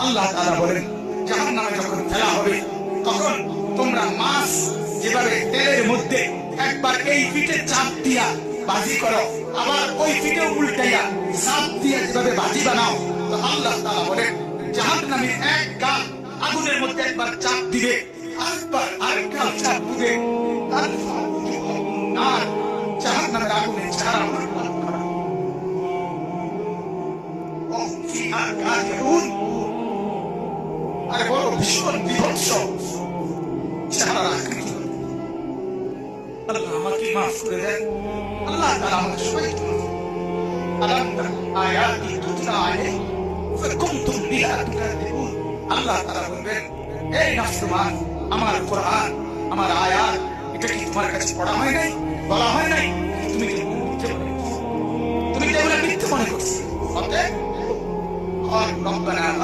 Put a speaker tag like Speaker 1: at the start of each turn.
Speaker 1: আল্লাহ তাআলা বলেন জাহান্নামে যখন ফেলা হবে তখন তোমরা মাছ যেভাবে তেলের মধ্যে একবার এই পিঠে চাপ দিয়া ভাজি করো, আবার ওই পিঠে উল্টাইয়া চাপ দিয়ে যেভাবে ভাজি বানাও, তো আল্লাহ তাআলা বলেন জাহান্নামের এক গাল আগুনের মধ্যে একবার চাপ দিবে, আরেকবার আরেক গাল চাপ দিবে, আর জাহান্নামের আগুনে ছাড়া আরে বড় ভীষণ বিভৎস চেহারার আকৃতি। আল্লাহ আমাকে মাফ করে দেন, আল্লাহ তাআলা আমাদের সবাইকে আলাম আয়াতি তুতলা আলাইহিম ফাকুনতুম বিহা তুকাযিবুন। আল্লাহ তাআলা বলবেন, এই নাফরমান, আমার কোরআন, আমার আয়াত, এটা কি তোমার কাছে পড়া হয় নাই, বলা হয় নাই? তুমি কি মিথ্যে মনে করছো? অতএব রব্বানা